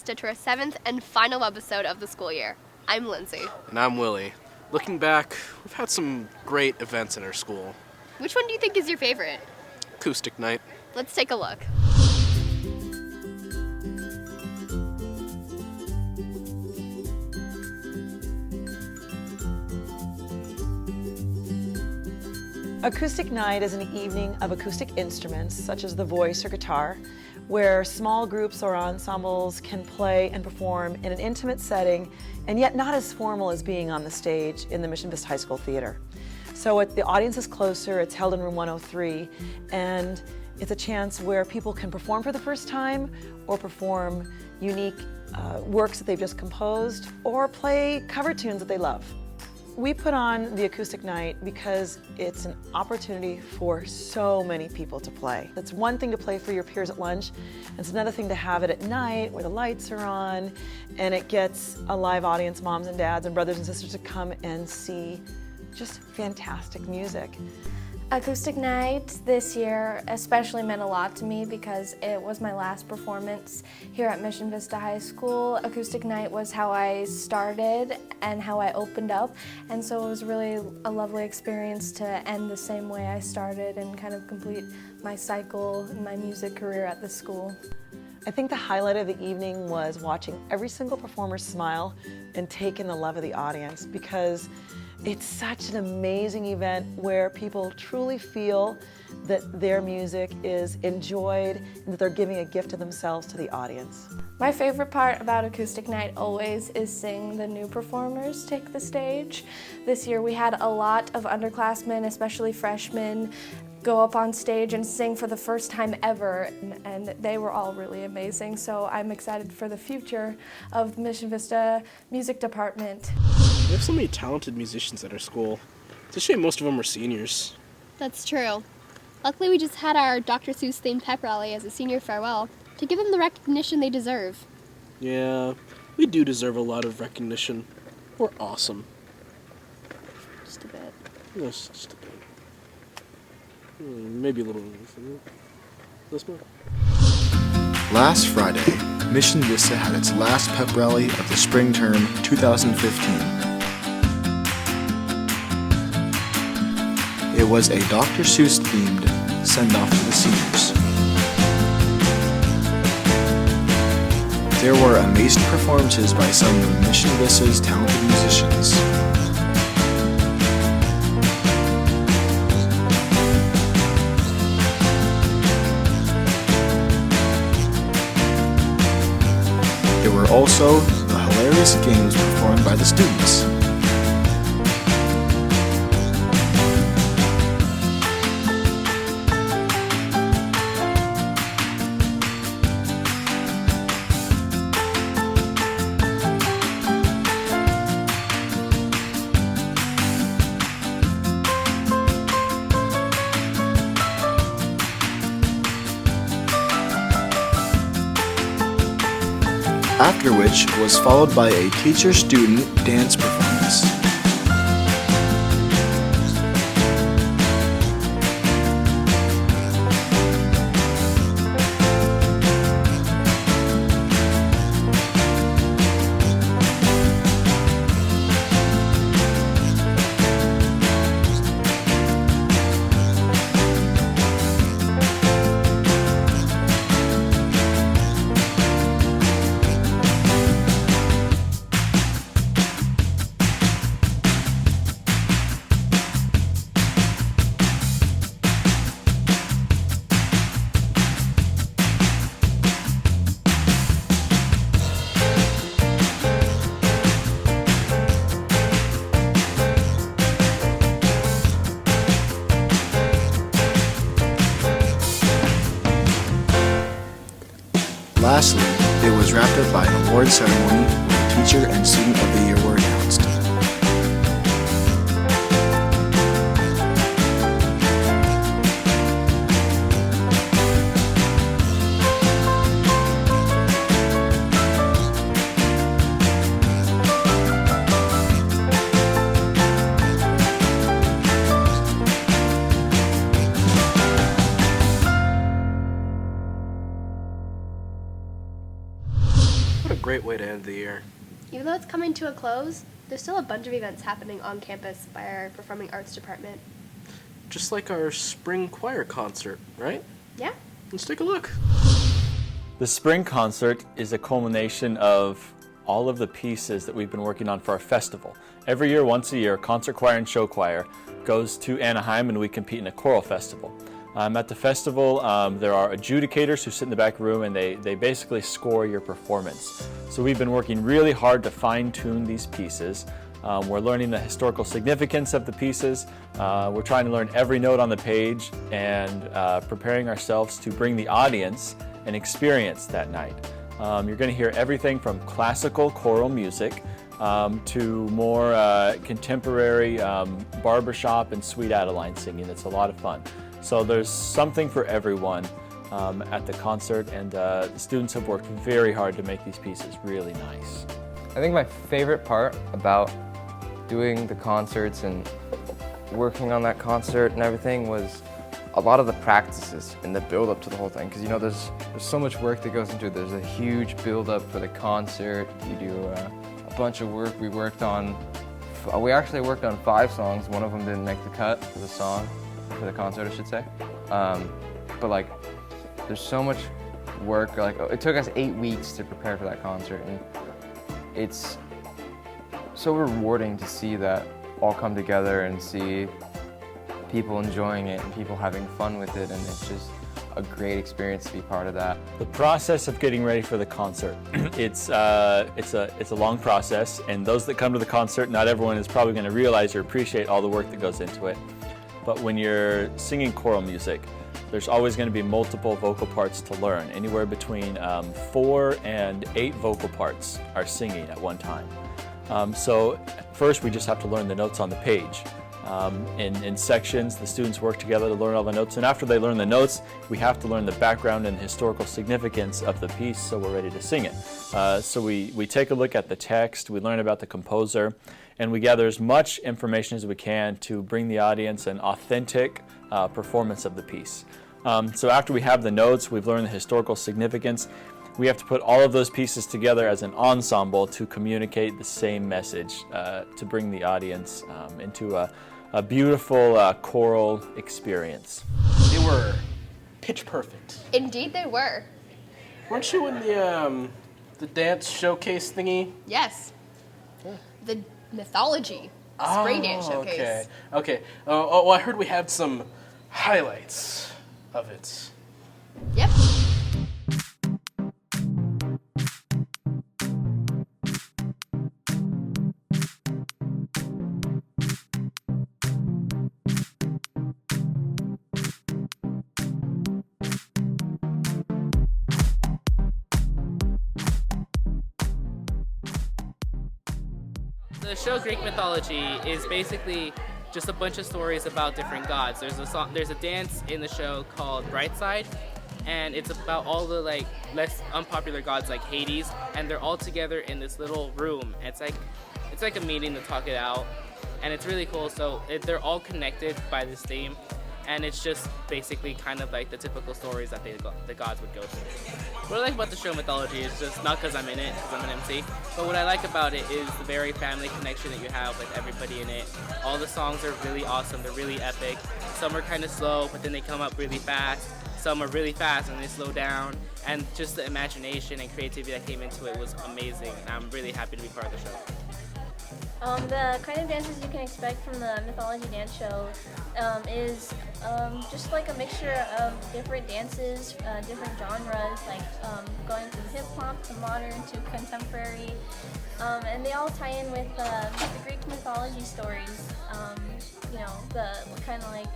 Vista to our 7th and final webisode of the school year. I'm Lindsay. And I'm Willie. Looking back, we've had some great events in our school. Which one do you think is your favorite? Acoustic Night. Let's take a look. Acoustic Night is an evening of acoustic instruments, such as the voice or guitar, where small groups or ensembles can play and perform in an intimate setting, and yet not as formal as being on the stage in the Mission Vista High School Theater. So the audience is closer, it's held in room 103, and it's a chance where people can perform for the first time, or perform unique works that they've just composed, or play cover tunes that they love. We put on the Acoustic Night because it's an opportunity for so many people to play. It's one thing to play for your peers at lunch, and it's another thing to have it at night where the lights are on, and it gets a live audience, moms and dads and brothers and sisters to come and see just fantastic music. Acoustic Night this year especially meant a lot to me because it was my last performance here at Mission Vista High School. Acoustic Night was how I started and how I opened up, and so it was really a lovely experience to end the same way I started and kind of complete my cycle in my music career at the school. I think the highlight of the evening was watching every single performer smile and take in the love of the audience, because it's such an amazing event where people truly feel that their music is enjoyed and that they're giving a gift to themselves to the audience. My favorite part about Acoustic Night always is seeing the new performers take the stage. This year we had a lot of underclassmen, especially freshmen, go up on stage and sing for the first time ever, and they were all really amazing. So I'm excited for the future of the Mission Vista Music Department. We have so many talented musicians at our school. It's a shame most of them are seniors. That's true. Luckily, we just had our Dr. Seuss themed Pep Rally as a senior farewell to give them the recognition they deserve. Yeah, we do deserve a lot of recognition. We're awesome. Just a bit. Yes, just a bit. Maybe a little. This one. Last Friday, Mission Vista had its last Pep Rally of the spring term 2015. It was a Dr. Seuss themed send-off to the seniors. There were amazing performances by some of Mission Vista's talented musicians. There were also the hilarious games performed by the students. After which was followed by a teacher-student dance performance. Lastly, it was wrapped up by an award ceremony where Teacher and Student of the Year were announced. great way to end the year. Even though it's coming to a close, there's still a bunch of events happening on campus by our Performing Arts department. Just like our spring choir concert, right? Yeah? Let's take a look. The spring concert is a culmination of all of the pieces that we've been working on for our festival. Every year, once a year, concert choir and show choir goes to Anaheim and we compete in a choral festival. At the festival, there are adjudicators who sit in the back room and they basically score your performance. So we've been working really hard to fine-tune these pieces. We're learning the historical significance of the pieces. We're trying to learn every note on the page and preparing ourselves to bring the audience an experience that night. You're going to hear everything from classical choral music to more contemporary barbershop and Sweet Adeline singing. It's a lot of fun. So there's something for everyone at the concert, and the students have worked very hard to make these pieces really nice. I think my favorite part about doing the concerts and working on that concert and everything was a lot of the practices and the build-up to the whole thing. Because, you know, there's so much work that goes into it. There's a huge build-up for the concert. You do a bunch of work. We actually worked on 5 songs. One of them didn't make the cut for the concert, I should say. But like, there's so much work. Like, it took us 8 weeks to prepare for that concert, and it's so rewarding to see that all come together and see people enjoying it and people having fun with it, and it's just a great experience to be part of that. The process of getting ready for the concert, it's a long process, and those that come to the concert, not everyone is probably going to realize or appreciate all the work that goes into it. But when you're singing choral music, there's always going to be multiple vocal parts to learn. Anywhere between 4 and 8 vocal parts are singing at one time. So first we just have to learn the notes on the page. In sections, the students work together to learn all the notes, and after they learn the notes, we have to learn the background and historical significance of the piece so we're ready to sing it. So we take a look at the text, we learn about the composer, and we gather as much information as we can to bring the audience an authentic performance of the piece. So after we have the notes, we've learned the historical significance, we have to put all of those pieces together as an ensemble to communicate the same message, to bring the audience into a beautiful choral experience. They were pitch perfect. Indeed they were. Weren't you in the dance showcase thingy? Yes. The mythology spring dance showcase. Okay. Well, I heard we had some highlights of it. Yep. The show Greek mythology is basically just a bunch of stories about different gods. There's a dance in the show called Brightside, and it's about all the less unpopular gods like Hades, and they're all together in this little room. It's like a meeting to talk it out, and it's really cool. So they're all connected by this theme, and it's just basically kind of like the typical stories that the gods would go through. What I like about the show mythology is just not because I'm in it, because I'm an MC, but what I like about it is the very family connection that you have with everybody in it. All the songs are really awesome, they're really epic. Some are kind of slow, but then they come up really fast. Some are really fast and they slow down. And just the imagination and creativity that came into it was amazing, and I'm really happy to be part of the show. The kind of dances you can expect from the mythology dance show is just like a mixture of different dances, different genres, like going from hip-hop to modern to contemporary, and they all tie in with the Greek mythology stories. You know, the kind of like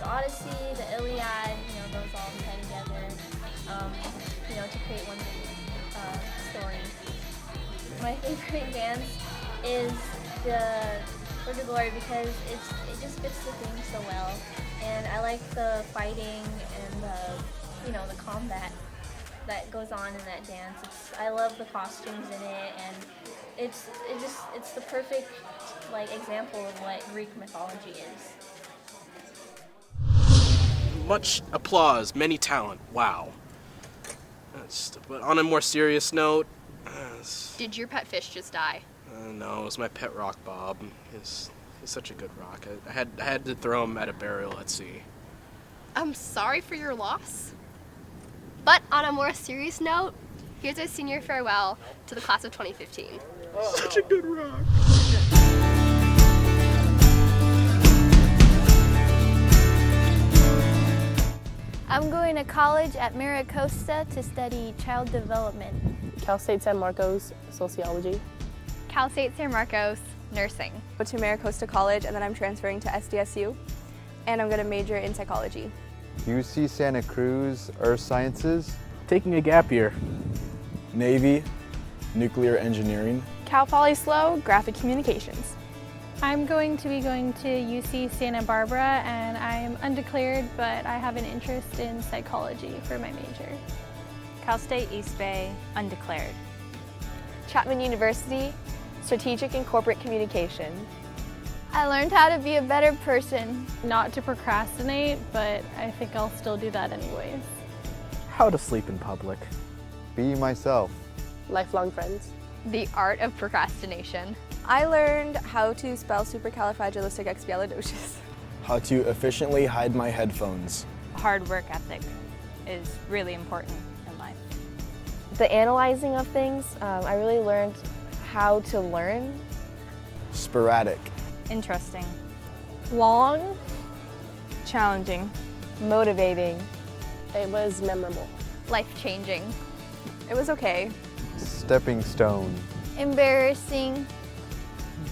the Odyssey, the Iliad, you know, those all tie together, you know, to create one big story. My favorite dance is the Word of Glory because it just fits the theme so well, and I like the fighting and the combat that goes on in that dance. I love the costumes in it, and it's the perfect example of what Greek mythology is. Much applause, many talent. Wow. But on a more serious note, Did your pet fish just die? No, it was my pet rock, Bob. He's such a good rock. I had to throw him at a burial at sea. I'm sorry for your loss. But on a more serious note, here's our senior farewell to the class of 2015. Such a good rock. I'm going to college at Maricosta to study child development. Cal State San Marcos, sociology. Cal State San Marcos, nursing. Go to Maricosta College, and then I'm transferring to SDSU, and I'm going to major in psychology. UC Santa Cruz, Earth Sciences. Taking a gap year. Navy, nuclear engineering. Cal Poly SLO, graphic communications. I'm going to be going to UC Santa Barbara, and I'm undeclared, but I have an interest in psychology for my major. Cal State East Bay, undeclared. Chapman University, strategic and corporate communication. I learned how to be a better person. Not to procrastinate, but I think I'll still do that anyways. How to sleep in public. Be myself. Lifelong friends. The art of procrastination. I learned how to spell supercalifragilisticexpialidocious. How to efficiently hide my headphones. Hard work ethic is really important in life. The analyzing of things, I really learned how to learn. Sporadic. Interesting. Long, challenging, Motivating. It was memorable. Life-changing. it was okay. Stepping stone. Embarrassing.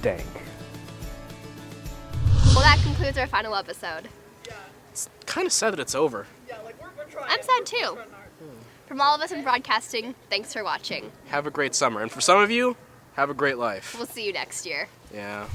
Dank. Well, that concludes our final episode. It's kind of sad that it's over. I'm sad too. From all of us in broadcasting, thanks for watching. Have a great summer. And for some of you, have a great life. We'll see you next year. Yeah.